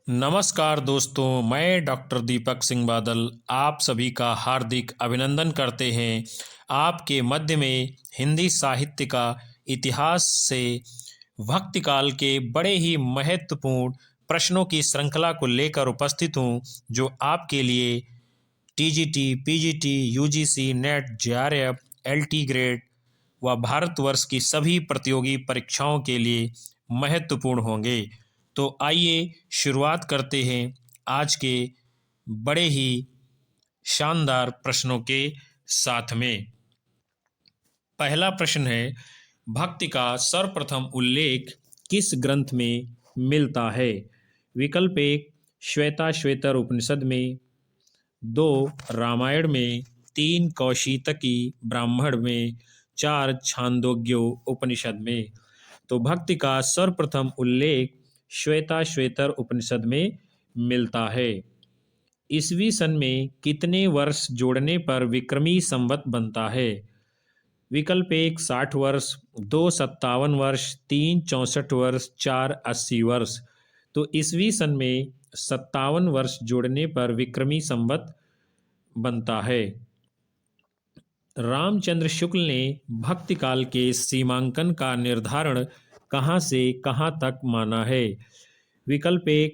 नमस्कार दोस्तों, मैं डॉक्टर दीपक सिंह बादल आप सभी का हार्दिक अभिनंदन करते हैं। आपके मध्य में हिंदी साहित्य का इतिहास से भक्ति काल के बड़े ही महत्वपूर्ण प्रश्नों की श्रृंखला को लेकर उपस्थित हूँ, जो आपके लिए TGT, PGT, UGC, net, JRF, LT grade व भारतवर्ष की सभी प्रतियोगी परीक्षाओं के लिए महत्वपूर्ण होंगे। तो आइए शुरुआत करते हैं आज के बड़े ही शानदार प्रश्नों के साथ में। पहला प्रश्न है, भक्ति का सर्वप्रथम उल्लेख किस ग्रंथ में मिलता है? विकल्प एक, श्वेताश्वेतर उपनिषद में, दो, रामायण में, तीन, कौशीतकी ब्राह्मण में, चार, छांदोग्यो उपनिषद में। तो भक्ति का सर्वप्रथम उल्लेख श्वेताश्वेतर उपनिषद में मिलता है। ईसवी सन में कितने वर्ष जोड़ने पर विक्रमी संवत बनता है? विकल्प एक, 60 वर्ष, दो, 57 वर्ष, तीन, 64 वर्ष, चार, 80 वर्ष। तो ईसवी सन में 57 वर्ष जोड़ने पर विक्रमी संवत बनता है। रामचंद्र शुक्ल ने भक्ति काल के सीमांकन का निर्धारण कहाँ से कहाँ तक माना है? विकल्प एक,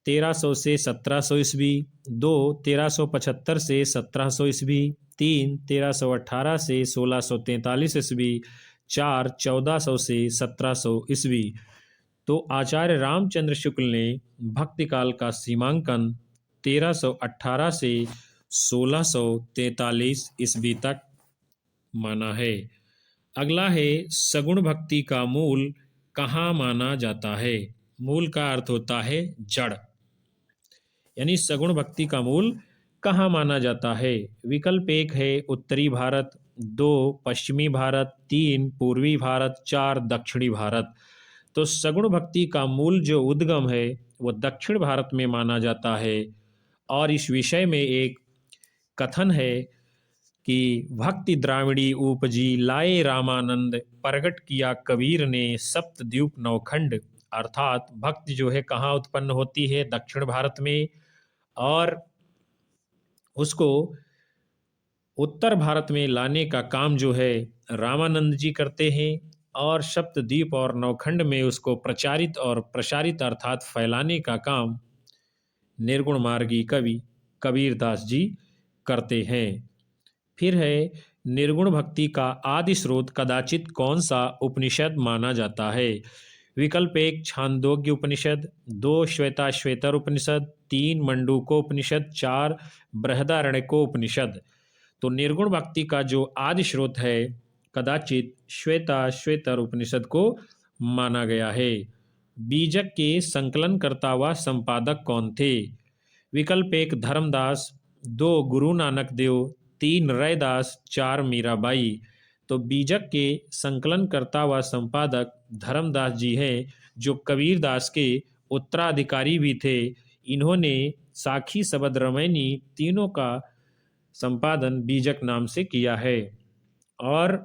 1300 से 1700 ईस्वी, दो, 1375 से 1700 ईस्वी, तीन, 1318 से 1643 ईस्वी, चार, 1400 से 1700 ईस्वी। तो आचार्य रामचंद्र शुक्ल ने भक्ति काल का सीमांकन 1318 से 1643 ईस्वी तक माना है। अगला है, सगुण भक्ति का मूल कहाँ माना जाता है? मूल का अर्थ होता है जड़, यानी सगुण भक्ति का मूल कहाँ माना जाता है? विकल्प एक है उत्तरी भारत, दो, पश्चिमी भारत, तीन, पूर्वी भारत, चार, दक्षिणी भारत। तो सगुण भक्ति का मूल जो उद्गम है वो दक्षिण भारत में माना जाता है। और इस विषय में एक कथन है कि भक्ति द्राविड़ी उपजी लाए रामानंद, प्रगट किया कबीर ने सप्तद्वीप नौखंड। अर्थात भक्ति जो है कहाँ उत्पन्न होती है? दक्षिण भारत में, और उसको उत्तर भारत में लाने का काम जो है रामानंद जी करते हैं, और सप्तद्वीप और नौखंड में उसको प्रचारित और प्रसारित अर्थात फैलाने का काम निर्गुण मार्गी कवि कबीरदास जी करते हैं। फिर है, निर्गुण भक्ति का आदि स्रोत कदाचित कौन सा उपनिषद माना जाता है? विकल्प एक, छांदोग्य उपनिषद, दो, श्वेताश्वेतर उपनिषद, तीन, मंडूकोपनिषद, चार, बृहदारण्यकोपनिषद। तो निर्गुण भक्ति का जो आदि स्रोत है कदाचित श्वेताश्वेतर उपनिषद को माना गया है। बीजक के संकलनकर्ता व संपादक कौन थे? विकल्प एक, धर्मदास, दो, गुरु नानक देव, तीन, रैदास, चार, मीराबाई। तो बीजक के संकलनकर्ता व संपादक धर्मदास जी हैं, जो कबीरदास के उत्तराधिकारी भी थे। इन्होंने साखी शबद रामायणी तीनों का संपादन बीजक नाम से किया है, और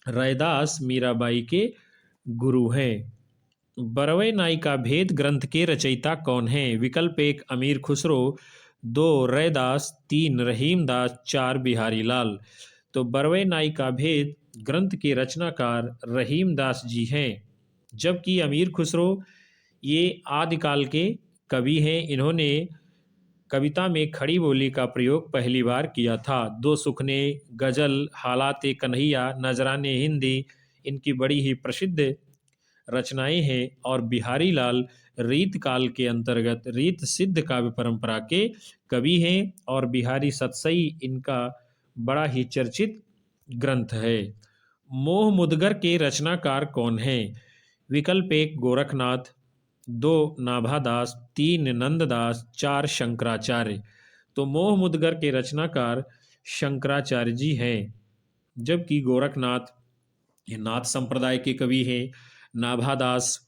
रैदास मीराबाई के गुरु हैं। बरवै नाई का भेद ग्रंथ के रचयिता कौन हैं? विकल्प एक, अमीर खुसरो, दो, रैदास, तीन, रहीमदास, चार, बिहारी लाल। तो बरवै नाई का भेद ग्रंथ के रचनाकार रहीमदास जी हैं, जबकि अमीर खुसरो ये आदिकाल के कवि हैं। इन्होंने कविता में खड़ी बोली का प्रयोग पहली बार किया था। दो सुखने, गजल, हालाते कन्हैया, नजराने हिंदी इनकी बड़ी ही प्रसिद्ध रचनाएं हैं। और बिहारी लाल रीत काल के अंतर्गत रीत सिद्ध काव्य परंपरा के कवि हैं, और बिहारी सतसई इनका बड़ा ही चर्चित ग्रंथ है। मोह मुदगर के रचनाकार कौन हैं? विकल्प एक, गोरखनाथ, दो, नाभादास, तीन, नंददास, चार, शंकराचार्य। तो मोह मुदगर के रचनाकार शंकराचार्य जी हैं, जबकि गोरखनाथ ये नाथ संप्रदाय के कवि हैं। नाभादास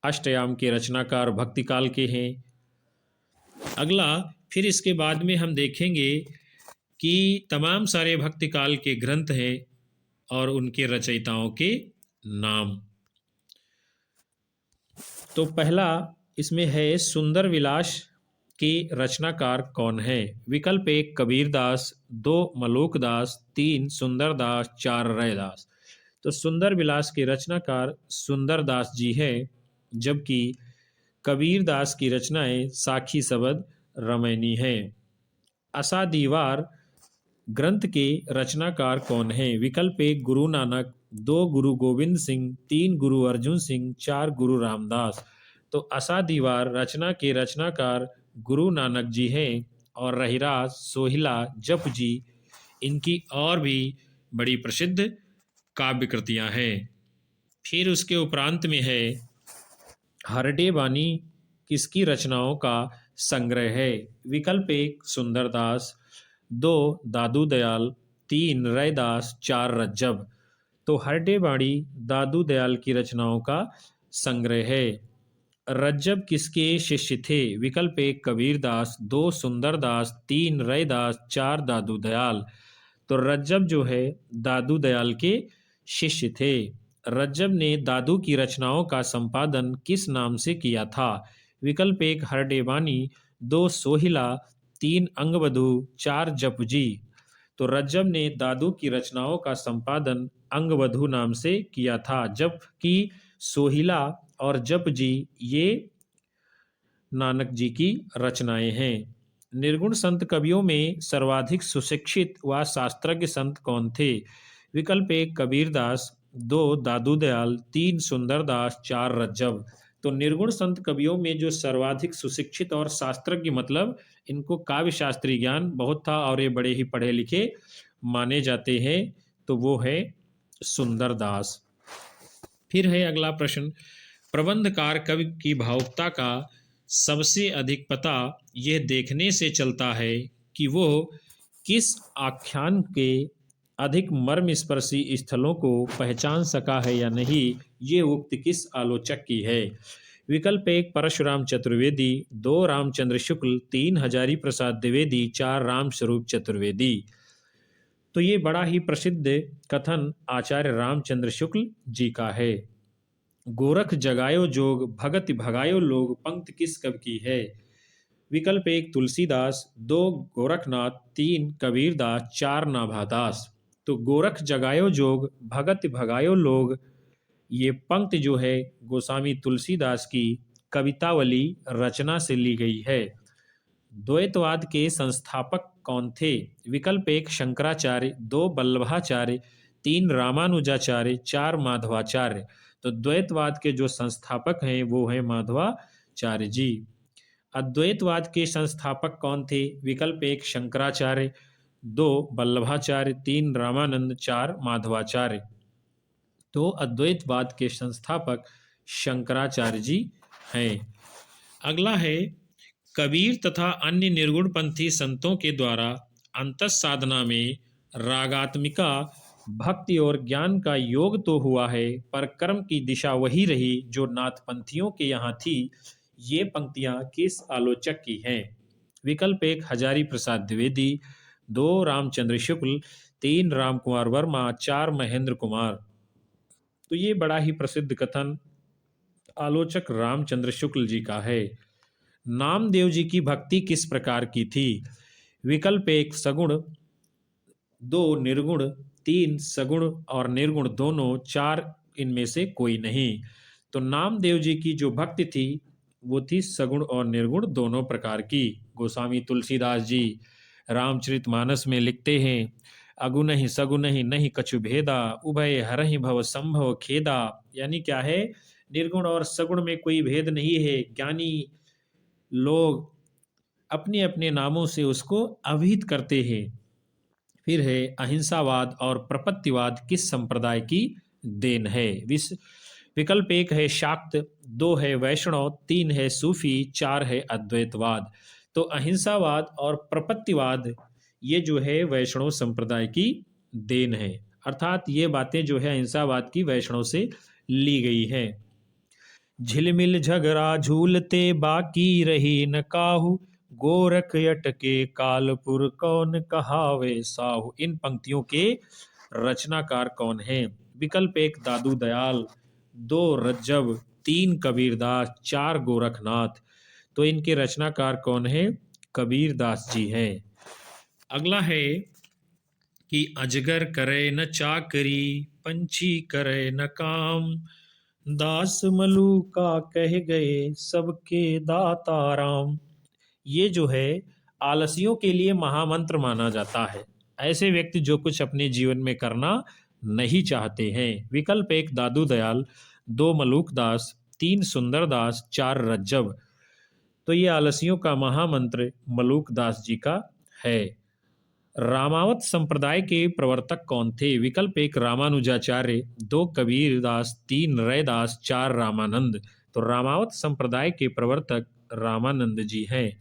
अष्टयाम के रचनाकार भक्तिकाल के हैं। अगला, फिर इसके बाद में हम देखेंगे कि तमाम सारे भक्तिकाल के ग्रंथ हैं और उनके रचयिताओं के नाम। तो पहला इसमें है सुंदर विलास के रचनाकार कौन है? विकल्प एक कबीरदास, दो मलोकदास, तीन सुंदरदास, चार रैदास। तो सुंदर विलास के रचनाकार सुंदरदास जी है, जबकि कबीरदास की रचनाएं साखी सबद रमैनी है। असा दीवार ग्रंथ के रचनाकार कौन है? विकल्प एक गुरु नानक, दो गुरु गोविंद सिंह, तीन गुरु अर्जुन सिंह, चार गुरु रामदास। तो असा दीवार रचना के रचनाकार गुरु नानक जी हैं, और रहीराज, सोहिला, जप जी इनकी और भी बड़ी प्रसिद्ध काव्य कृतियां हैं। फिर उसके उपरांत में है हरडे बानी किसकी रचनाओं का संग्रह है? विकल्प एक सुंदरदास, दो दादू दयाल, तीन रैदास, चार रज्जब। तो हरडे बाणी दादू दयाल की रचनाओं का संग्रह है। रज्जब किसके शिष्य थे? विकल्प एक कबीरदास, दो सुंदरदास, तीन रैदास, चार दादू दयाल। तो रज्जब जो है दादू दयाल के शिष्य थे। रज्जब ने दादू की रचनाओं का संपादन किस नाम से किया था? विकल्प एक हरडेबानी, दो सोहिला, तीन अंगबधू, चार जपजी। तो रज्जब ने दादू की रचनाओं का संपादन अंगबधू नाम से किया था, जबकि सोहिला और जपजी ये नानक जी की रचनाएं हैं। निर्गुण संत कवियों में सर्वाधिक सुशिक्षित व शास्त्रज्ञ संत कौन थे? विकल्प एक कबीरदास, दो दादू दयाल, तीन सुंदरदास, चार रज्जब। तो निर्गुण संत कवियों में जो सर्वाधिक सुशिक्षित और शास्त्रज्ञ, मतलब इनको काव्य शास्त्री ज्ञान बहुत था और ये बड़े ही पढ़े लिखे माने जाते हैं, तो वो है सुंदरदास। फिर है अगला प्रश्न, प्रबंधकार कवि की भावुकता का सबसे अधिक पता यह देखने से चलता है कि वो किस आख्यान के अधिक मर्मस्पर्शी स्थलों को पहचान सका है या नहीं, ये उक्ति किस आलोचक की है? विकल्प एक परशुराम चतुर्वेदी, दो रामचंद्र शुक्ल, तीन हजारी प्रसाद द्विवेदी, चार रामस्वरूप चतुर्वेदी। तो ये बड़ा ही प्रसिद्ध कथन आचार्य रामचंद्र शुक्ल जी का है। गोरख जगायो जोग, भगत भगायो लोग, पंक्ति किस कवि की है? विकल्प एक तुलसीदास, दो गोरखनाथ, तीन कबीरदास, चार नाभादास। तो गोरख जगायो जोग, भगत भगायो लोग, ये पंक्ति जो है गोस्वामी तुलसीदास की कवितावली रचना से ली गई है। द्वैतवाद के संस्थापक कौन थे? विकल्प एक शंकराचार्य, दो वल्लभाचार्य, तीन रामानुजाचार्य, चार माधवाचार्य। तो द्वैतवाद के जो संस्थापक हैं वो हैं माधवाचार्य जी। अद्वैतवाद के संस्थापक कौन थे? विकल्प एक शंकराचार्य, दो वल्लभाचार्य, तीन रामानंद, चार माधवाचार्य। तो अद्वैतवाद के संस्थापक शंकराचार्य जी हैं। अगला है कबीर तथा अन्य निर्गुणपंथी संतों के द्वारा अंतस साधना में रागात्मिका भक्ति और ज्ञान का योग तो हुआ है, पर कर्म की दिशा वही रही जो नाथपंथियों के यहाँ थी। ये पंक्तियां किस आलोचक की हैं? विकल्प एक हजारी प्रसाद द्विवेदी, दो रामचंद्र शुक्ल, तीन राम कुमार वर्मा, चार महेंद्र कुमार। तो ये बड़ा ही प्रसिद्ध कथन आलोचक रामचंद्र शुक्ल जी का है। नामदेव जी की भक्ति किस प्रकार की थी? विकल्प एक सगुण, दो निर्गुण, तीन सगुण और निर्गुण दोनों, चार इनमें से कोई नहीं। तो नामदेव जी की जो भक्ति थी वो थी सगुण और निर्गुण दोनों प्रकार की। गोस्वामी तुलसीदास जी रामचरितमानस में लिखते हैं, अगुण ही सगुण ही नहीं कछु भेदा, उभय हरहि भव संभव खेदा। यानी क्या है? निर्गुण और सगुण में कोई भेद नहीं है। ज्ञानी लोग अपने अपने नामों से उसको अभिहित करते हैं। फिर है अहिंसावाद और प्रपत्तिवाद किस संप्रदाय की देन है? विकल्प एक है शाक्त, दो है वैष्णव, तीन है सूफी, चार है अद्वैतवाद। तो अहिंसावाद और प्रपत्तिवाद ये जो है वैष्णव संप्रदाय की देन है, अर्थात ये बातें जो है अहिंसावाद की वैष्णव से ली गई है। झिलमिल झगड़ा झूलते बाकी रही न काहू, गोरख अटके कालपुर कौन कहावे साहू। इन पंक्तियों के रचनाकार कौन है? विकल्प एक दादू दयाल, दो रज्जब, तीन कबीरदास, चार गोरखनाथ। तो इनके रचनाकार कौन है? कबीरदास जी हैं। अगला है कि अजगर करे न चाकरी, पंछी करे न काम, दास मलूका कह गए सबके दाता राम। ये जो है आलसियों के लिए महामंत्र माना जाता है। ऐसे व्यक्ति जो कुछ अपने जीवन में करना नहीं चाहते हैं। विकल्प एक दादू दयाल, दो मलूक दास, तीन सुंदर दास, चार रज्जब। तो ये आलसियों का महामंत्र मलूक दास जी का है। रामावत संप्रदाय के प्रवर्तक कौन थे? विकल्प एक रामानुजाचार्य, दो कबीरदास, तीन रैदास, चार रामानंद। तो रामावत संप्रदाय के प्रवर्तक रामानंद जी हैं।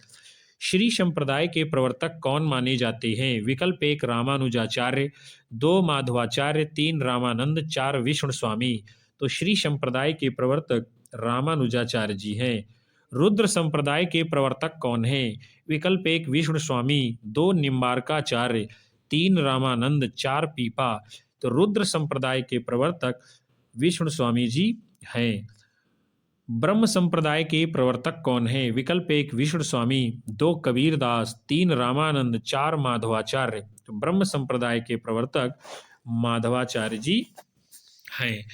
श्री संप्रदाय के प्रवर्तक कौन माने जाते हैं? विकल्प एक रामानुजाचार्य, दो माधवाचार्य, तीन रामानंद, चार विष्णु स्वामी। तो श्री संप्रदाय के प्रवर्तक रामानुजाचार्य जी हैं। रुद्र संप्रदाय के प्रवर्तक कौन हैं? विकल्प एक विष्णु स्वामी, दो निम्बारकाचार्य, तीन रामानंद, चार पीपा। तो रुद्र संप्रदाय के प्रवर्तक विष्णु स्वामी जी हैं। ब्रह्म संप्रदाय के प्रवर्तक कौन हैं? विकल्प एक विष्णु स्वामी, दो कबीरदास, तीन रामानंद, चार माधवाचार्य। तो ब्रह्म संप्रदाय के प्रवर्तक माधवाचार्य जी हैं।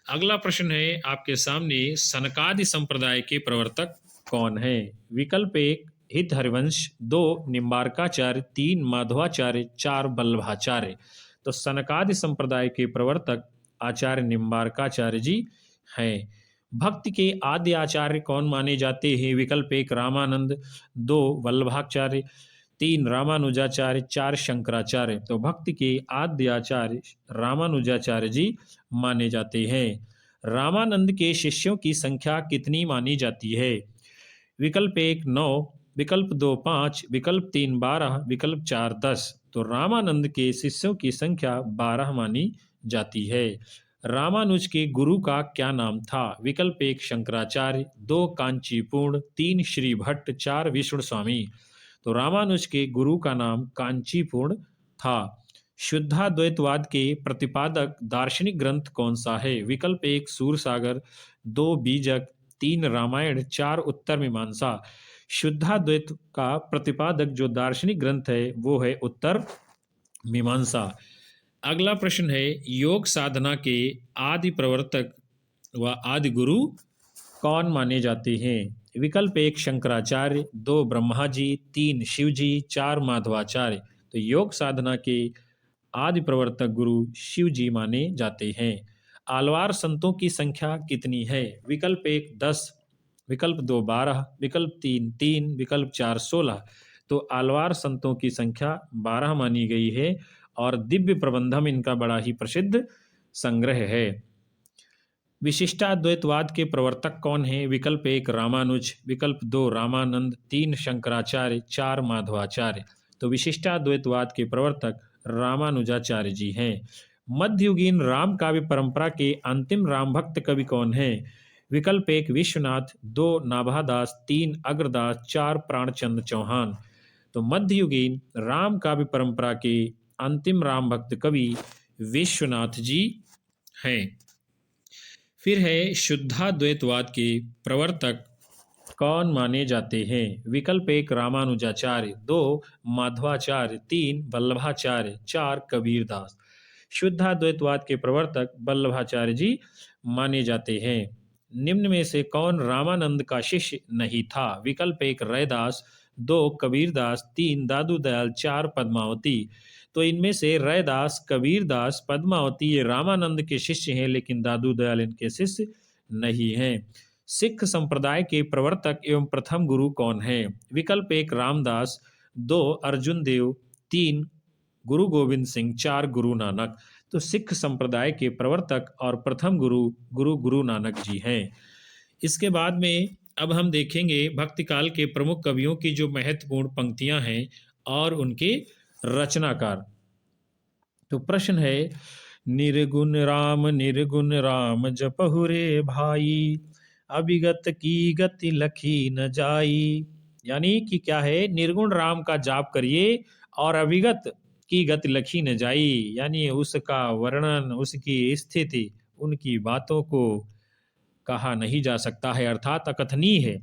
अगला प्रश्न है आपके सामने, सनकादि संप्रदाय के प्रवर्तक कौन है? विकल्प एक हित हरिवंश, दो निम्बारकाचार्य, तीन माधवाचार्य, चार बल्लभाचार्य। तो सनकादि संप्रदाय के प्रवर्तक आचार्य निम्बारकाचार्य जी हैं। भक्ति के आद्य आचार्य कौन माने जाते हैं? विकल्प एक रामानंद, दो वल्लभाचार्य, तीन रामानुजाचार्य, चार शंकराचार्य। तो भक्ति के आद्य आचार्य रामानुजाचार्य जी माने जाते हैं। रामानंद के शिष्यों की संख्या कितनी मानी जाती है? विकल्प एक 9, विकल्प दो 5, विकल्प तीन 12, विकल्प चार 10। तो रामानंद के शिष्यों की संख्या 12 मानी जाती है। रामानुज के गुरु का क्या नाम था? विकल्प एक शंकराचार्य, दो कांचीपूर्ण, तीन श्री भट्ट, चार विष्णु स्वामी। तो रामानुज के गुरु का नाम कांचीपूर्ण था। शुद्धाद्वैतवाद के प्रतिपादक दार्शनिक ग्रंथ कौन सा है? विकल्प एक सूरसागर, दो बीजक, तीन रामायण, चार उत्तर मीमांसा। शुद्धाद्वैत का प्रतिपादक जो दार्शनिक ग्रंथ है वो है उत्तर मीमांसा। अगला प्रश्न है, योग साधना के आदि प्रवर्तक व आदि गुरु कौन माने जाते हैं? विकल्प एक शंकराचार्य, दो ब्रह्मा जी, तीन शिव जी, चार माधवाचार्य। तो योग साधना के आदि प्रवर्तक गुरु शिव जी माने जाते हैं। आलवार संतों की संख्या कितनी है? विकल्प एक 10, विकल्प दो 12, विकल्प तीन 3, विकल्प चार 16। तो आलवार संतों की संख्या 12 मानी गई है और दिव्य प्रबंधम इनका बड़ा ही प्रसिद्ध संग्रह है। विशिष्टाद्वैतवाद के प्रवर्तक कौन हैं? विकल्प एक रामानुज, विकल्प दो रामानंद, तीन शंकराचार्य, चार माधवाचार्य। तो विशिष्टाद्वैतवाद के प्रवर्तक रामानुजाचार्य जी हैं। मध्ययुगीन राम काव्य परंपरा के अंतिम राम भक्त कवि कौन हैं? विकल्प एक विश्वनाथ, दो नाभादास, तीन अग्रदास, चार प्राणचंद्र चौहान। तो मध्ययुगीन राम काव्य परंपरा के अंतिम राम भक्त कवि विश्वनाथ जी हैं। फिर है शुद्धाद्वैतवाद के प्रवर्तक कौन माने जाते हैं? विकल्प एक रामानुजाचार्य, दो माधवाचार्य, तीन वल्लभाचार्य, चार कबीरदास। शुद्धाद्वैतवाद के प्रवर्तक वल्लभाचार्य जी माने जाते हैं। निम्न में से कौन रामानंद का शिष्य नहीं था? विकल्प एक रैदास, दो कबीरदास, तीन दादू दयाल, चार पद्मावती। तो इनमें से रैदास, कबीरदास, पद्मावती ये रामानंद के शिष्य हैं, लेकिन दादू दयाल इनके शिष्य नहीं हैं। सिख संप्रदाय के प्रवर्तक एवं प्रथम गुरु कौन हैं? विकल्प एक रामदास, दो अर्जुन देव, तीन गुरु गोविंद सिंह, चार गुरु नानक। तो सिख संप्रदाय के प्रवर्तक और प्रथम गुरु गुरु नानक जी हैं। इसके बाद में अब हम देखेंगे भक्ति काल के प्रमुख कवियों की जो महत्वपूर्ण पंक्तियां हैं और उनके रचनाकार। तो प्रश्न है, निर्गुण राम जपहु रे भाई, अभिगत की गति लखी न जाई। यानी कि क्या है? निर्गुण राम का जाप करिए और अभिगत की गति लखी न जाई, यानी उसका वर्णन, उसकी स्थिति, उनकी बातों को कहा नहीं जा सकता है अर्थात अकथनीय है।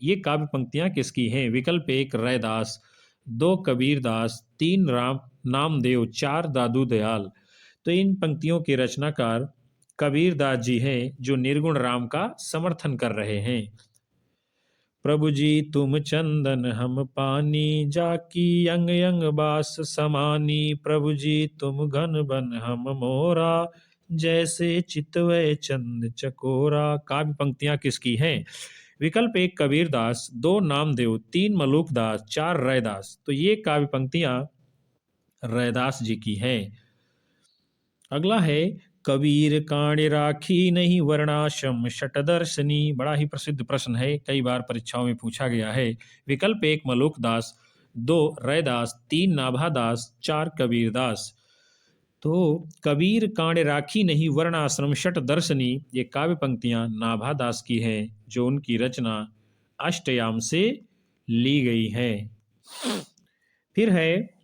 ये काव्य पंक्तियां किसकी हैं? विकल्प एक रैदास, दो कबीरदास, तीन राम नामदेव, चार दादू दयाल। तो इन पंक्तियों के रचनाकार कबीरदास जी हैं, जो निर्गुण राम का समर्थन कर रहे हैं। प्रभु जी तुम चंदन हम पानी, जाकी अंग अंग बास समानी। प्रभु जी तुम घन बन हम मोरा, जैसे चितवय चंद चकोरा। काव्य पंक्तियां किसकी हैं? विकल्प एक कबीरदास, दो नामदेव, तीन मलूकदास, चार रैदास। तो ये काव्य पंक्तियां रैदास जी की हैं। अगला है कबीर कांड राखी नहीं वर्णाश्रम शतदर्शनी। बड़ा ही प्रसिद्ध प्रश्न है, कई बार परीक्षाओं में पूछा गया है। विकल्प एक मलूकदास, दो रैदास, तीन नाभादास, चार कबीरदास। तो कबीर कांड राखी नहीं वर्णाश्रम शतदर्शनी, ये काव्य पंक्तियां नाभादास की हैं, जो उनकी रचना अष्टयाम से ली गई है। फिर है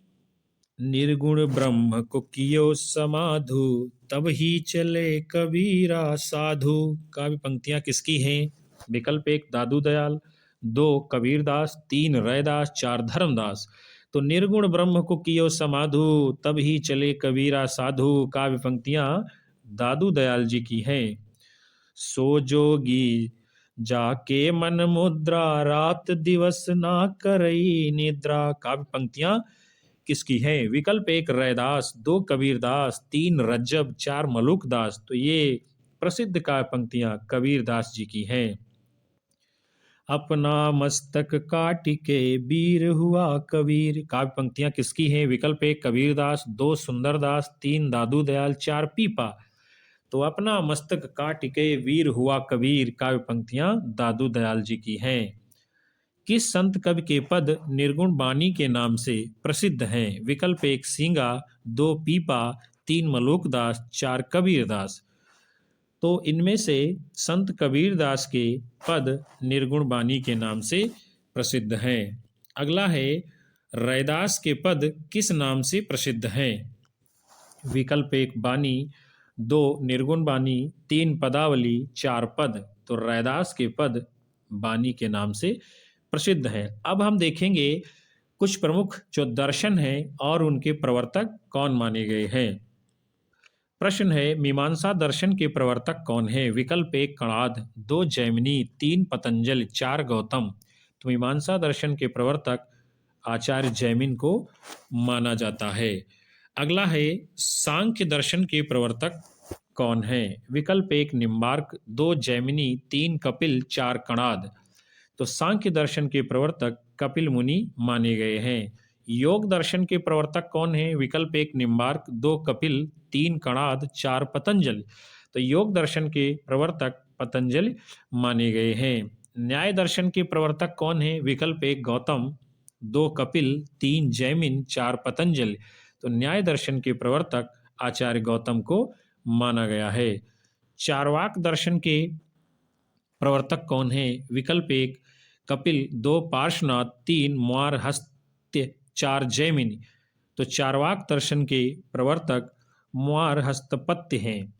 निर्गुण ब्रह्म को कियो समाधु, तब ही चले कबीरा साधु। काव्य पंक्तियां किसकी हैं? विकल्प एक दादू दयाल, दो कबीरदास, तीन रैदास, चार धर्मदास। तो निर्गुण ब्रह्म को कियो समाधु, तब ही चले कबीरा साधु। काव्य पंक्तियां दादू दयाल जी की हैं। सो जोगी जाके मन मुद्रा, रात दिवस ना करई निद्रा। काव्य पंक्तियां किसकी है? विकल्प एक रैदास, दो कबीरदास, तीन रज्जब, चार मलूकदास। तो ये प्रसिद्ध काव्य पंक्तियां कबीरदास जी की हैं। अपना मस्तक काट के वीर हुआ कबीर। काव्य पंक्तियां किसकी हैं? विकल्प एक कबीरदास, दो सुंदरदास, तीन दादू दयाल, चार पीपा। तो अपना मस्तक काट के वीर हुआ कबीर, काव्य पंक्तियां दादू दयाल जी की हैं। किस संत कवि के पद निर्गुण बानी के नाम से प्रसिद्ध हैं? विकल्प एक सींगा, दो पीपा, तीन मलूकदास, चार कबीरदास। तो इनमें से संत कबीरदास के पद निर्गुण बानी के नाम से प्रसिद्ध हैं। अगला है रैदास के पद किस नाम से प्रसिद्ध हैं? विकल्प एक बानी, दो निर्गुण बानी, तीन पदावली, चार पद। तो रैदास के पद बानी के नाम से प्रसिद्ध हैं। अब हम देखेंगे कुछ प्रमुख जो दर्शन हैं और उनके प्रवर्तक कौन माने गए हैं। प्रश्न है मीमांसा दर्शन के प्रवर्तक कौन है? विकल्प एक कणाद, दो जैमिनी, तीन पतंजलि, चार गौतम। तो मीमांसा दर्शन के प्रवर्तक आचार्य जैमिन को माना जाता है। अगला है सांख्य दर्शन के प्रवर्तक कौन है? विकल्प एक निम्बार्क, दो जैमिनी, तीन कपिल, चार कणाद। तो सांख्य दर्शन के प्रवर्तक कपिल मुनि माने गए हैं। योग दर्शन के प्रवर्तक कौन है? विकल्प एक निम्बार्क, दो कपिल, तीन कणाद, चार पतंजलि। तो योग दर्शन के प्रवर्तक पतंजलि माने गए हैं। न्याय दर्शन के प्रवर्तक कौन है? विकल्प एक गौतम, दो कपिल, तीन जैमिन, चार पतंजलि। तो न्याय दर्शन के प्रवर्तक आचार्य गौतम को माना गया है। चारवाक दर्शन के प्रवर्तक कौन है? विकल्प एक कपिल, दो पार्श्वनाथ, तीन म्वारहस्त्य, चार जैमिनी। तो चारवाक दर्शन के प्रवर्तक म्वारहस्तपत्य हैं।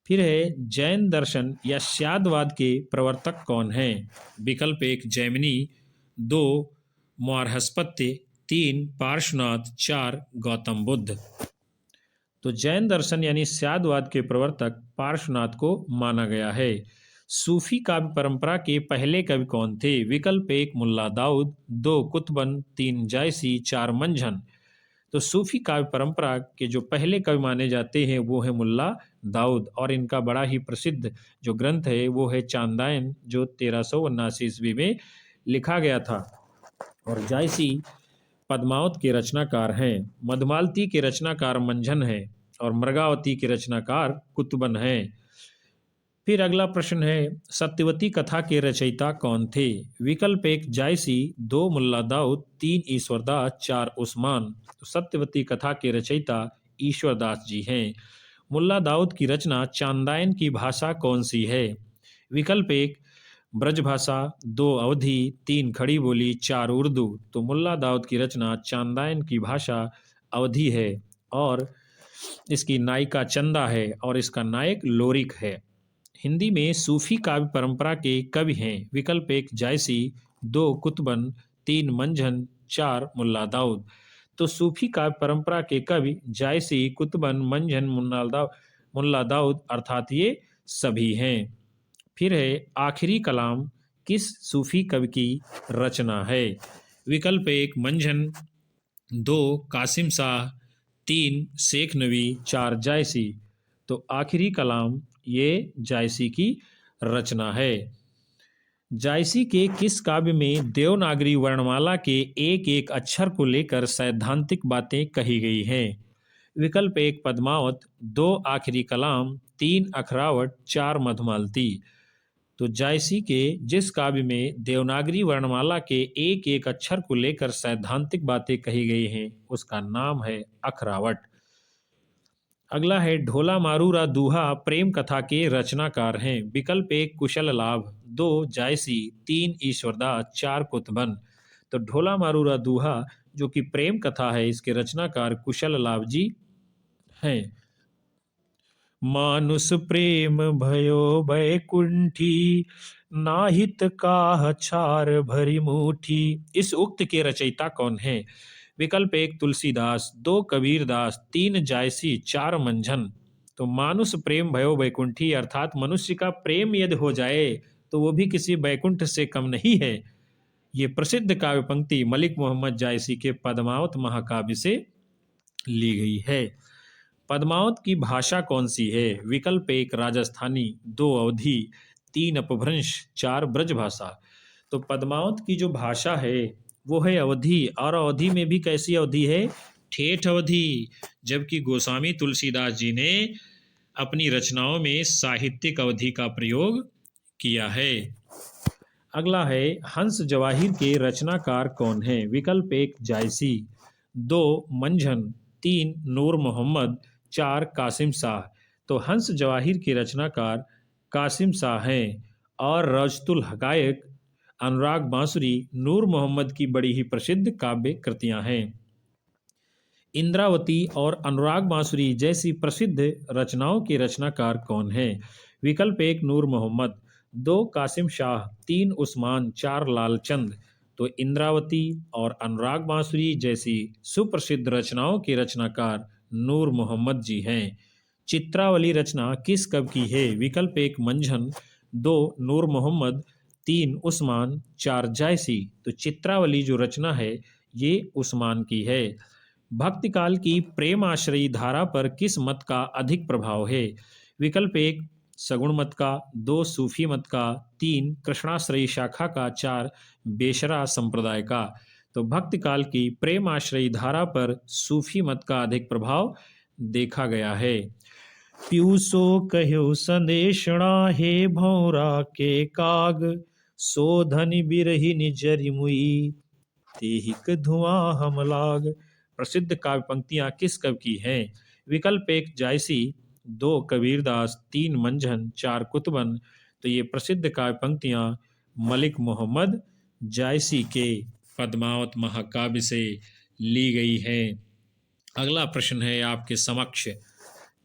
फिर है जैन दर्शन या स्यादवाद के प्रवर्तक कौन हैं? विकल्प एक जैमिनी, दो म्वारहस्पत्य, तीन पार्श्वनाथ, चार गौतम बुद्ध। तो जैन दर्शन यानी स्यादवाद के प्रवर्तक पार्श्वनाथ को माना गया है। सूफी काव्य परंपरा के पहले कवि कौन थे? विकल्प एक मुल्ला दाऊद, दो कुतबन, तीन जायसी, चार मंझन। तो सूफी काव्य परंपरा के जो पहले कवि माने जाते हैं वो है मुल्ला दाऊद, और इनका बड़ा ही प्रसिद्ध जो ग्रंथ है वो है चांदायन, जो 1379 ईस्वी में लिखा गया था। और जायसी पद्मावत के रचनाकार हैं, मधुमालती के रचनाकार मंझन हैं, और मृगावती के रचनाकार कुतुबन हैं। फिर अगला प्रश्न है सत्यवती कथा के रचयिता कौन थे? विकल्प एक जायसी, दो मुल्ला दाऊद, तीन ईश्वरदास, चार उस्मान। तो सत्यवती कथा के रचयिता ईश्वरदास जी हैं। मुल्ला दाऊद की रचना चांदायन की भाषा कौन सी है? विकल्प एक ब्रज भाषा, दो अवधी, तीन खड़ी बोली, चार उर्दू। तो मुल्ला दाऊद की रचना चांदायन की भाषा अवधी है, और इसकी नायिका चंदा है, और इसका नायक लोरिक है। हिंदी में सूफी काव्य परंपरा के कवि हैं। विकल्प एक जायसी, दो कुतुबन, तीन मंझन, चार मुल्ला दाऊद। तो सूफी काव्य परंपरा के कवि जायसी, कुतुबन, मंझन, मुल्ला दाऊद अर्थात ये सभी हैं। फिर है आखिरी कलाम किस सूफी कवि की रचना है। विकल्प एक मंझन, दो कासिम शाह, तीन शेख नवी, चार जायसी। तो आखिरी कलाम ये जायसी की रचना है। जायसी के किस काव्य में देवनागरी वर्णमाला के एक एक अक्षर को लेकर सैद्धांतिक बातें कही गई हैं। विकल्प एक पद्मावत, दो आखिरी कलाम, तीन अखरावट, चार मधुमालती। तो जायसी के जिस काव्य में देवनागरी वर्णमाला के एक एक अक्षर को लेकर सैद्धांतिक बातें कही गई हैं उसका नाम है अखरावट। अगला है ढोला मारूरा दूहा प्रेम कथा के रचनाकार हैं। विकल्प एक कुशल लाभ, दो जायसी, तीन ईश्वरदास, चार कुतबन। तो ढोला मारूरा दूहा जो कि प्रेम कथा है इसके रचनाकार कुशल लाभ जी हैं। मानुष प्रेम भयो बैकुंठी, नाहित काह छार भरी मुठी। इस उक्त के रचयिता कौन है। विकल्प एक तुलसीदास, दो कबीरदास, तीन जायसी, चार मंझन। तो मानुष प्रेम भयो बैकुंठी अर्थात मनुष्य का प्रेम यदि हो जाए तो वो भी किसी बैकुंठ से कम नहीं है। ये प्रसिद्ध काव्य पंक्ति मलिक मोहम्मद जायसी के पद्मावत महाकाव्य से ली गई है। पद्मावत की भाषा कौन सी है। विकल्प एक राजस्थानी, दो अवधी, तीन अपभ्रंश, चार ब्रजभाषा। तो पद्मावत की जो भाषा है वो है अवधी, और अवधी में भी कैसी अवधी है, ठेठ अवधी। जबकि गोस्वामी तुलसीदास जी ने अपनी रचनाओं में साहित्यिक अवधी का प्रयोग किया है। अगला है हंस जवाहिर के रचनाकार कौन है। विकल्प एक जायसी, दो मंझन, तीन नूर मोहम्मद, चार कासिम शाह। तो हंस जवाहिर के रचनाकार कासिम शाह हैं और रजतुल हकायक, अनुराग बांसुरी, नूर मोहम्मद की बड़ी ही प्रसिद्ध काव्य कृतियां हैं। इंद्रावती और अनुराग बांसुरी जैसी प्रसिद्ध रचनाओं के रचनाकार कौन हैं। विकल्प एक नूर मोहम्मद, दो कासिम शाह, तीन उस्मान, चार लालचंद। तो इंद्रावती और अनुराग बांसुरी जैसी सुप्रसिद्ध रचनाओं के रचनाकार नूर मोहम्मद जी हैं। चित्रावली रचना किस कवि की है। विकल्प एक मंझन, दो नूर मोहम्मद, तीन उस्मान, चार जायसी। तो चित्रावली जो रचना है ये उस्मान की है। भक्तिकाल की प्रेम आश्रयी धारा पर किस मत का अधिक प्रभाव है। विकल्प एक सगुण मत का, दो सूफी मत का, तीन कृष्णाश्रयी शाखा का, चार बेशरा संप्रदाय का। तो भक्तिकाल की प्रेम आश्रयी धारा पर सूफी मत का अधिक प्रभाव देखा गया है। पीयूषो कहो संदेशणा हे भौरा के काग, सो धनि बिरहिनि जरि मुई, तेहिक धुआं हम लाग। प्रसिद्ध काव्य पंक्तियां किस कवि की हैं। विकल्प एक जायसी, दो कबीरदास, तीन मंझन, चार कुतुबन। तो ये प्रसिद्ध काव्य पंक्तियां मलिक मोहम्मद जायसी के पद्मावत महाकाव्य से ली गई हैं। अगला प्रश्न है आपके समक्ष,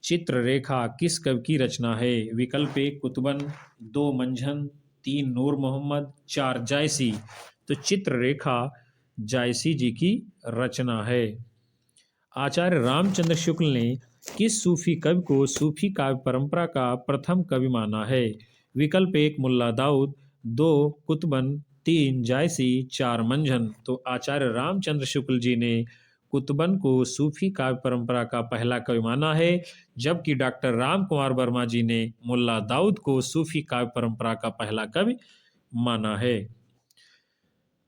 चित्ररेखा किस कवि की रचना है। विकल्प एक कुतुबन, दो मंझन, तीन नूर मोहम्मद, चार जायसी। तो चित्ररेखा जायसी जी की रचना है। आचार्य रामचंद्र शुक्ल ने किस सूफी कवि को सूफी काव्य परंपरा का प्रथम कवि माना है। विकल्प एक मुल्ला दाऊद, दो कुतुबन, तीन जायसी, चार मंझन। तो आचार्य रामचंद्र शुक्ल जी ने कुतुबन को सूफी काव्य परंपरा का पहला कवि माना है, जबकि डॉक्टर राम कुमार वर्मा जी ने मुल्ला दाऊद को सूफी काव्य परंपरा का पहला कवि माना है।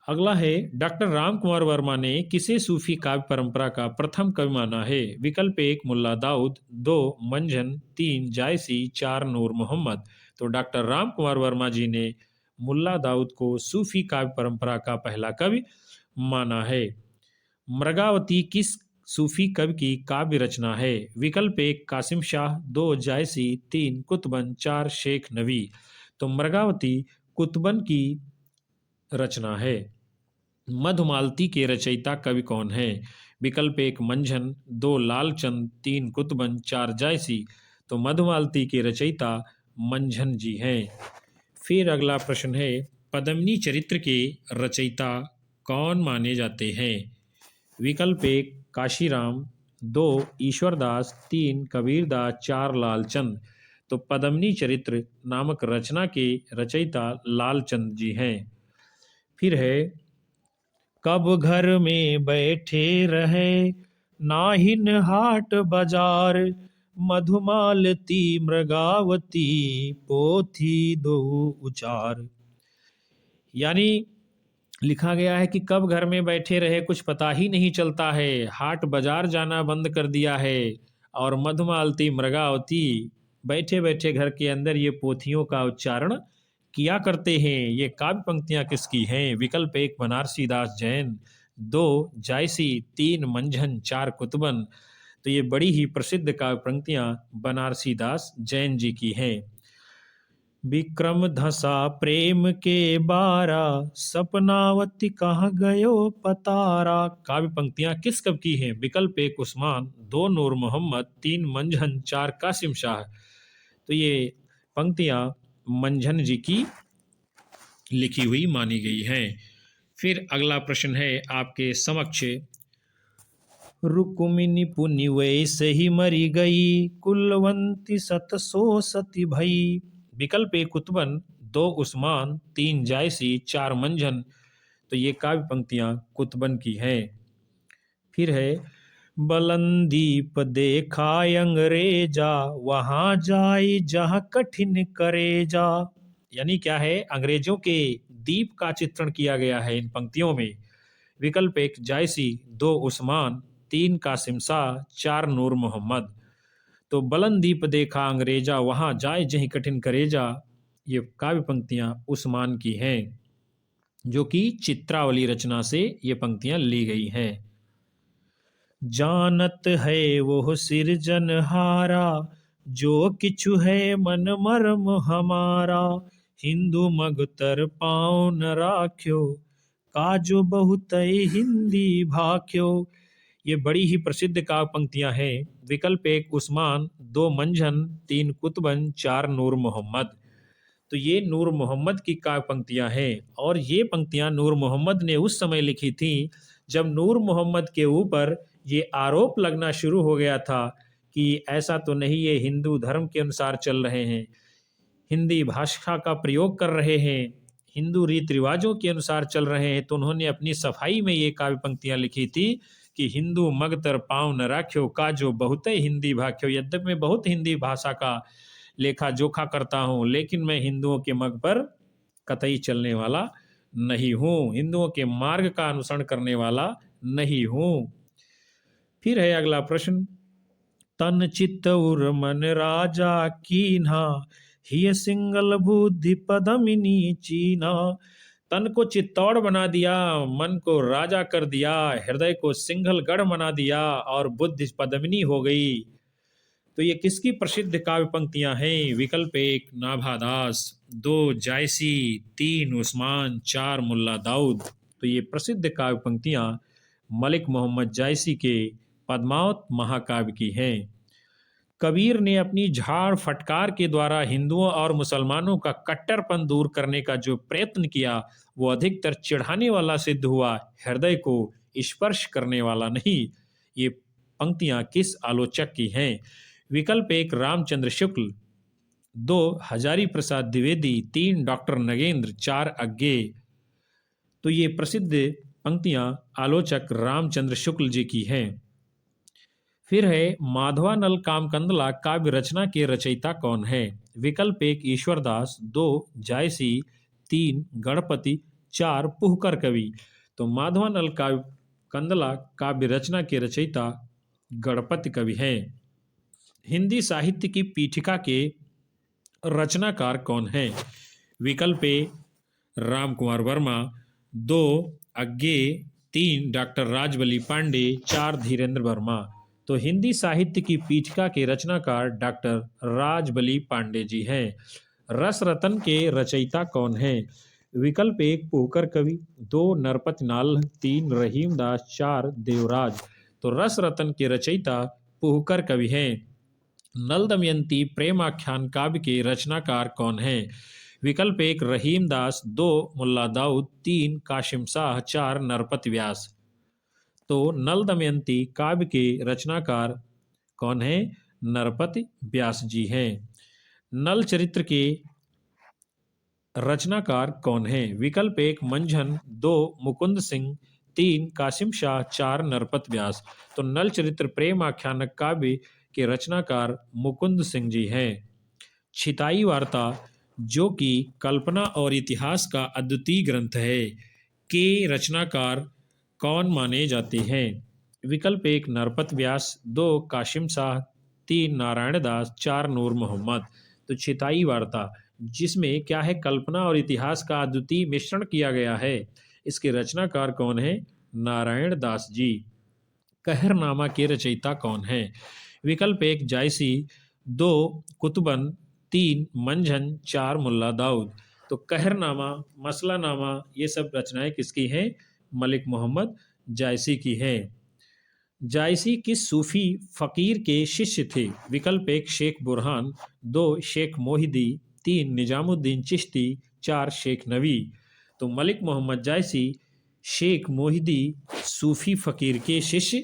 अगला है डॉक्टर राम कुमार वर्मा ने किसे सूफी काव्य परंपरा का प्रथम कवि माना है। विकल्प एक मुल्ला दाऊद, दो मंझन, तीन जायसी, चार नूर मोहम्मद। तो डॉक्टर राम कुमार वर्मा जी ने मुल्ला दाऊद को सूफी काव्य परंपरा का पहला कवि माना है। मृगावती किस सूफी कवि की काव्य रचना है। विकल्प एक कासिम शाह, दो जायसी, तीन कुतुबन, चार शेख नवी। तो मृगावती कुतुबन की रचना है। मधुमालती के रचयिता कवि कौन है। विकल्प एक मंझन, दो लालचंद, तीन कुतुबन, चार जायसी। तो मधुमालती के रचयिता मंझन जी हैं। फिर अगला प्रश्न है, पद्मिनी चरित्र के रचयिता कौन माने जाते हैं? विकल्प 1 काशीराम, 2 ईश्वरदास, 3 कबीरदास, 4 लालचंद। तो पद्मिनी चरित्र नामक रचना के रचयिता लालचंद जी हैं। फिर है, कब घर में बैठे रहे नाहिन हाट बाजार, मधुमालती मृगावती पोथी दो उचार। यानी लिखा गया है कि कब घर में बैठे रहे, कुछ पता ही नहीं चलता है, हाट बाजार जाना बंद कर दिया है, और मधुमालती मृगावती बैठे बैठे घर के अंदर ये पोथियों का उच्चारण किया करते हैं। ये काव्य पंक्तियां किसकी हैं? विकल्प 1 बनारसी दास जैन, 2 जायसी, 3 मंझन, 4 कुतुबन। तो ये बड़ी ही प्रसिद्ध काव्य पंक्तियां बनारसी दास जैन जी की हैं। विक्रम धसा प्रेम के बारा, सपनावती कहाँ गयो पतारा। काव्य पंक्तियां किस कवि की हैं? विकल्प 1 उस्मान, 2 नूर मोहम्मद, 3 मंझन, 4 कासिम शाह। तो ये पंक्तियां मंझन जी की लिखी हुई मानी गई हैं। फिर अगला प्रश्न है आपके समक्ष, रुक्मिणी पुनि वैसे ही मरी गई, कुलवंती सत सो सती भई। विकल्प 1 कुतुबन, 2 उस्मान, 3 जायसी, 4 मंझन। तो ये काव्य पंक्तियां कुतुबन की हैं। फिर है, बलंदीप देखा अंग्रेजा, वहां जाई जहां कठिन करेजा। यानी क्या है? अंग्रेजों के दीप का चित्रण किया गया है इन पंक्तियों में। विकल्प 1 जायसी, 2 उस्मान, 3 कासिम शाह, 4 नूर मोहम्मद। तो बुलंदीप देखा अंग्रेजा, वहां जाए जहीं कठिन करेजा, ये काव्य पंक्तियां उस्मान की हैं, जो कि चित्रावली रचना से ये पंक्तियां ली गई हैं। जानत है वो सिरजनहारा, जो किछु है मन मर्म हमारा, हिंदू मगतर पाँव न राख्यो, काजो बहुत हिंदी भाख्यो। ये बड़ी ही प्रसिद्ध काव्य पंक्तियां हैं। विकल्प 1 उस्मान, 2 मंझन, 3 कुतुबन, 4 नूर मोहम्मद। तो ये नूर मोहम्मद की काव्य पंक्तियां हैं, और ये पंक्तियां नूर मोहम्मद ने उस समय लिखी थी जब नूर मोहम्मद के ऊपर ये आरोप लगना शुरू हो गया था कि ऐसा तो नहीं, ये हिंदू धर्म के अनुसार चल रहे हैं, हिंदी भाषा का प्रयोग कर रहे हैं, हिंदू रीति रिवाजों के अनुसार चल रहे हैं। तो उन्होंने अपनी सफाई में ये काव्य पंक्तियां लिखी थी कि हिंदू मगतर पाँव न राख्यो, काजो बहुत हिंदी भाख्यो। यद्यपि मैं बहुत हिंदी भाषा का लेखा जोखा करता हूँ, लेकिन मैं हिंदुओं के मग पर कतई चलने वाला नहीं हूँ, हिंदुओं के मार्ग का अनुसरण करने वाला नहीं हूँ। फिर है अगला प्रश्न, तन चित्त उर मन राजा कीन्हा, हिय सिंगल बुद्धि पदमिनी चीन्हा। तन को चित्तौड़ बना दिया, मन को राजा कर दिया, हृदय को सिंघलगढ़ बना दिया, और बुद्धि पद्मिनी हो गई। तो ये किसकी प्रसिद्ध काव्य पंक्तियां हैं? विकल्प 1 नाभादास, 2 जायसी, 3 उस्मान, 4 मुल्ला दाऊद। तो ये प्रसिद्ध काव्य पंक्तियां मलिक मोहम्मद जायसी के पद्मावत महाकाव्य की हैं। कबीर ने अपनी झाड़ फटकार के द्वारा हिंदुओं और मुसलमानों का कट्टरपन दूर करने का जो प्रयत्न किया, वो अधिकतर चिढ़ाने वाला सिद्ध हुआ, हृदय को स्पर्श करने वाला नहीं। ये पंक्तियां किस आलोचक की हैं? विकल्प 1 रामचंद्र शुक्ल, 2 हजारी प्रसाद द्विवेदी, 3 डॉक्टर नगेंद्र, 4 अज्ञे। तो ये प्रसिद्ध पंक्तियां आलोचक रामचंद्र शुक्ल जी की हैं। फिर है, माधवानल कामकंदला काव्य रचना के रचयिता कौन है? विकल्प 1 ईश्वरदास, 2 जायसी, 3 गणपति, 4 पुहकर कवि। तो माधवानल काव्य कंदला काव्य रचना के रचयिता गणपति कवि हैं। हिंदी साहित्य की पीठिका के रचनाकार कौन हैं? विकल्प ए राम कुमार वर्मा, 2 अज्ञे, 3 डॉक्टर राजबली पांडे, 4 धीरेन्द्र वर्मा। तो हिंदी साहित्य की पीठिका के रचनाकार डॉक्टर राजबली पांडे जी हैं। रस रतन के रचयिता कौन हैं? विकल्प 1 पुहकर कवि, 2 नरपत नाल, 3 रहीमदास, 4 देवराज। तो रस रतन के रचयिता पुहकर कवि हैं। नल दमयंती प्रेमाख्यान काव्य के रचनाकार कौन हैं? विकल्प एक रहीम दास, दो मुल्ला दाऊद, तीन काशिम शाह, चार नरपत व्यास। तो नल दमयंती काव्य के रचनाकार कौन हैं? नरपत व्यास जी हैं। नल चरित्र के रचनाकार कौन हैं? विकल्प एक मंझन, दो मुकुंद सिंह, तीन कासिम शाह, चार नरपत व्यास। तो नल चरित्र प्रेम आख्यानक काव्य के रचनाकार मुकुंद सिंह जी हैं। छिताई वार्ता, जो कि कल्पना और इतिहास का अद्वितीय ग्रंथ है, के रचनाकार कौन माने जाते हैं? विकल्प एक नरपत व्यास, दो काशिम शाह, तीन नारायण दास, चार नूर मोहम्मद। तो छिताई वार्ता, जिसमें क्या है, कल्पना और इतिहास का अद्वितीय मिश्रण किया गया है, इसके रचनाकार कौन है? नारायण दास जी। कहरनामा के रचयिता कौन है? विकल्प एक जायसी, दो कुतुबन, तीन मंझन, चार मुल्ला दाऊद। तो कहरनामा, मसलानामा, ये सब रचनाएं किसकी हैं? मलिक मोहम्मद जायसी की हैं। जायसी किस सूफी फकीर के शिष्य थे? विकल्प एक शेख बुरहान, दो शेख मोहिदी, तीन निजामुद्दीन चिश्ती, चार शेख नवी। तो मलिक मोहम्मद जायसी शेख मोहिदी सूफी फकीर के शिष्य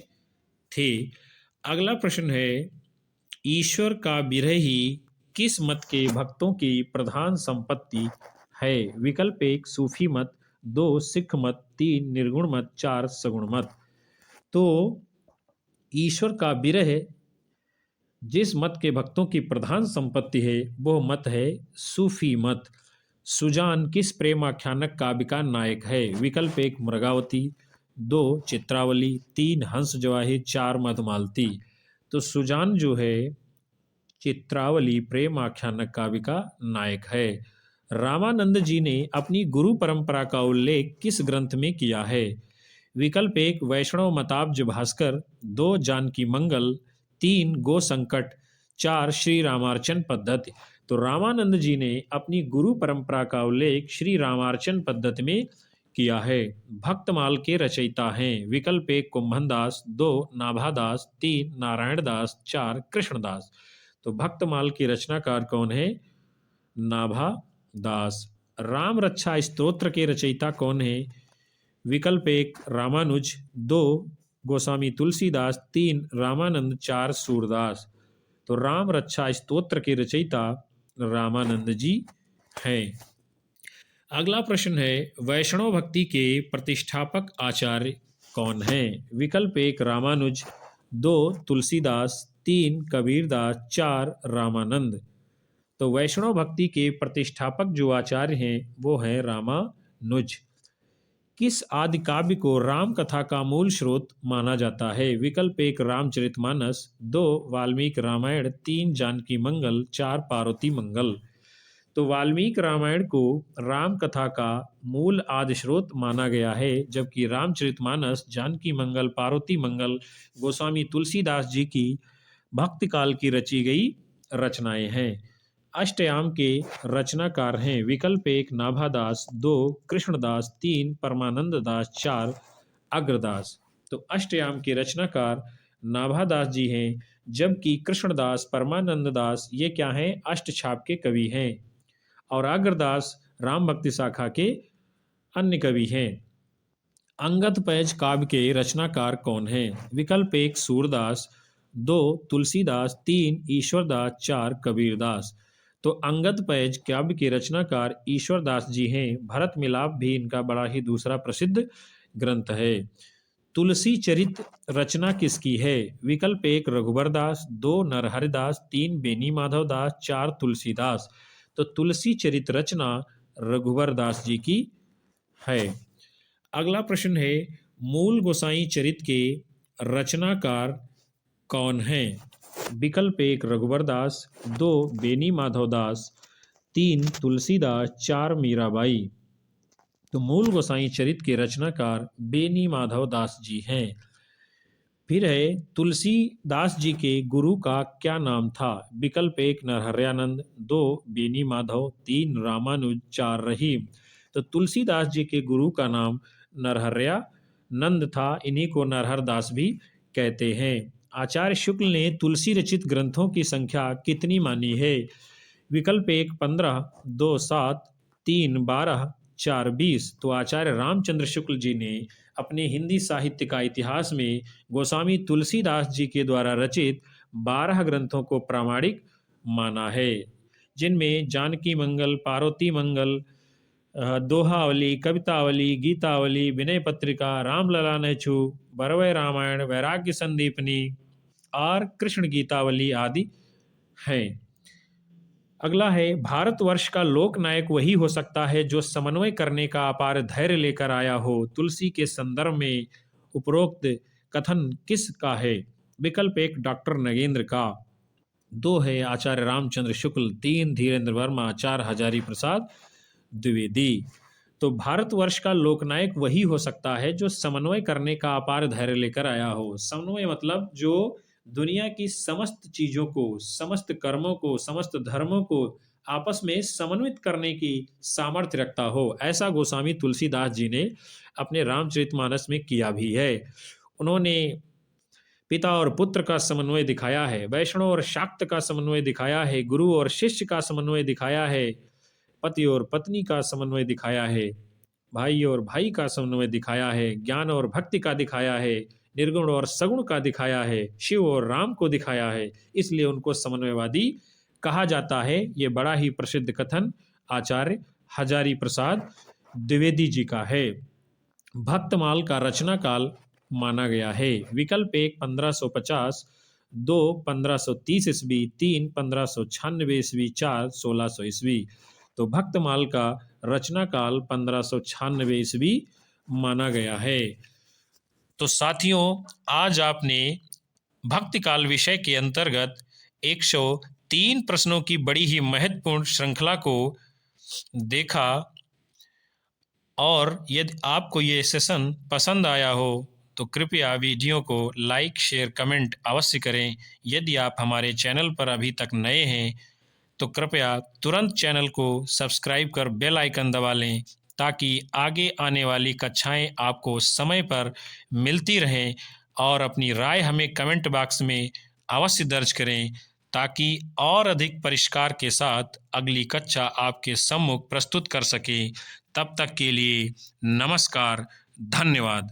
थे। अगला प्रश्न है, ईश्वर का विरही किस मत के भक्तों की प्रधान संपत्ति है? विकल्प एक सूफी मत, दो सिख मत, तीन निर्गुण मत, चार सगुण मत। तो ईश्वर का विरह जिस मत के भक्तों की प्रधान संपत्ति है, वो मत है सूफी मत। सुजान किस प्रेमाख्यानक काव्य का नायक है? विकल्प एक मृगावती, दो चित्रावली, तीन हंस जवाहिर, चार मधुमालती। तो सुजान जो है चित्रावली प्रेम आख्यानक काव्य का नायक है। रामानंद जी ने अपनी गुरु परंपरा का उल्लेख किस ग्रंथ में किया है? विकल्प एक वैष्णव मताब्ज भास्कर, दो जानकी मंगल, तीन गो संकट, चार श्री रामार्चन पद्धति। तो रामानंद जी ने अपनी गुरु परंपरा का उल्लेख श्री रामार्चन पद्धति में किया है। भक्तमाल के रचयिता हैं? विकल्प एक कुंभनदास, दो नाभादास, तीन नारायण दास, चार कृष्णदास। तो भक्तमाल के रचनाकार कौन है? नाभा दास। राम रक्षा स्तोत्र के रचयिता कौन है? विकल्प एक रामानुज, दो गोस्वामी तुलसीदास, तीन रामानंद, चार सूरदास। तो राम रक्षा स्तोत्र के रचयिता रामानंद जी हैं। अगला प्रश्न है, वैष्णव भक्ति के प्रतिष्ठापक आचार्य कौन हैं? विकल्प एक रामानुज, दो तुलसीदास, तीन कबीरदास, चार रामानंद। तो वैष्णव भक्ति के प्रतिष्ठापक जो आचार्य हैं वो हैं रामानुज। किस आदि काव्य को राम कथा का मूल स्रोत माना जाता है? विकल्प एक रामचरितमानस, दो वाल्मीकि रामायण, तीन जानकी मंगल, चार पार्वती मंगल। तो वाल्मीकि रामायण को राम कथा का मूल आदि स्रोत माना गया है, जबकि रामचरितमानस, जानकी मंगल, पार्वती मंगल गोस्वामी तुलसीदास जी की भक्ति काल की रची गई रचनाएं हैं। अष्टयाम के रचनाकार हैं? विकल्प एक नाभादास, दो कृष्णदास, तीन परमानंद दास, चार अग्रदास। तो अष्टयाम के रचनाकार नाभादास जी हैं, जबकि कृष्णदास, परमानंद दास ये क्या हैं? अष्टछाप के कवि हैं। और अग्रदास राम भक्ति शाखा के अन्य कवि हैं। अंगद पैज काव्य के रचनाकार कौन हैं? विकल्प एक सूरदास, दो तुलसीदास, तीन ईश्वरदास, चार कबीरदास। तो अंगद पैज काव्य के रचनाकार ईश्वरदास जी हैं। भरत मिलाप भी इनका बड़ा ही दूसरा प्रसिद्ध ग्रंथ है। तुलसी चरित रचना किसकी है? विकल्प एक रघुबरदास, दो नरहरिदास, तीन बेनी माधव दास, चार तुलसीदास। तो तुलसी चरित रचना रघुबरदास जी की है। अगला प्रश्न है, मूल गोसाई चरित के रचनाकार कौन हैं? विकल्प एक रघुबरदास, दो बेनी माधव दास, तीन तुलसीदास, चार मीराबाई। तो मूल गोसाई चरित के रचनाकार बेनी माधव दास जी हैं। फिर है, तुलसीदास जी के गुरु का क्या नाम था? विकल्प एक नरहरयानंद, दो बेनी माधव, तीन रामानुज, चार रहीम। तो तुलसीदास जी के गुरु का नाम नरहरयानंद था। इन्हीं को नरहर दास भी कहते हैं। आचार्य शुक्ल ने तुलसी रचित ग्रंथों की संख्या कितनी मानी है? विकल्प 1 15, 2 7, 3 12, 4 20। तो आचार्य रामचंद्र शुक्ल जी ने अपने हिंदी साहित्य का इतिहास में गोस्वामी तुलसीदास जी के द्वारा रचित 12 ग्रंथों को प्रामाणिक माना है, जिनमें जानकी मंगल, पार्वती मंगल, दोहावली, कवितावली, गीतावली, विनय पत्रिका, रामलला नेछु, बरवय रामायण, वैराग्य संदीपनी और कृष्ण गीतावली आदि हैं। अगला है, भारतवर्ष का लोकनायक वही हो सकता है जो समन्वय करने का अपार धैर्य लेकर आया हो। तुलसी के संदर्भ में उपरोक्त कथन किसका है? विकल्प 1 डॉक्टर नगेंद्र का, 2 है आचार्य रामचंद्र शुक्ल, 3 धीरेन्द्र वर्मा, 4 हजारी प्रसाद द्विवेदी। तो भारतवर्ष का लोकनायक वही हो सकता है जो समन्वय करने का अपार धैर्य लेकर आया हो। समन्वय मतलब जो दुनिया की समस्त चीजों को, समस्त कर्मों को, समस्त धर्मों को आपस में समन्वित करने की सामर्थ्य रखता हो। ऐसा गोस्वामी तुलसीदास जी ने अपने रामचरितमानस में किया भी है। उन्होंने पिता और पुत्र का समन्वय दिखाया है, वैष्णव और शाक्त का समन्वय दिखाया है, गुरु और शिष्य का समन्वय दिखाया है, पति और पत्नी का समन्वय दिखाया है, भाई और भाई का समन्वय दिखाया है, ज्ञान और भक्ति का दिखाया है, निर्गुण और सगुण का दिखाया है, शिव और राम को दिखाया है। इसलिए उनको समन्वयवादी कहा जाता है। ये बड़ा ही प्रसिद्ध कथन आचार्य हजारी प्रसाद द्विवेदी जी का है। भक्तमाल का रचना काल माना गया है। विकल्प 1 1550, 2 1530 ईस्वी, 3 1596 ईस्वी, 4 1600 ईस्वी। तो भक्तमाल का रचना काल 1596 ईस्वी माना गया है। तो साथियों, आज आपने भक्ति काल विषय के अंतर्गत 103 प्रश्नों की बड़ी ही महत्वपूर्ण श्रृंखला को देखा। और यदि आपको ये सेशन पसंद आया हो तो कृपया वीडियो को लाइक, शेयर, कमेंट अवश्य करें। यदि आप हमारे चैनल पर अभी तक नए हैं तो कृपया तुरंत चैनल को सब्सक्राइब कर बेल आइकन दबा लें, ताकि आगे आने वाली कक्षाएं आपको समय पर मिलती रहें। और अपनी राय हमें कमेंट बॉक्स में अवश्य दर्ज करें, ताकि और अधिक परिष्कार के साथ अगली कक्षा आपके सम्मुख प्रस्तुत कर सकें। तब तक के लिए नमस्कार, धन्यवाद।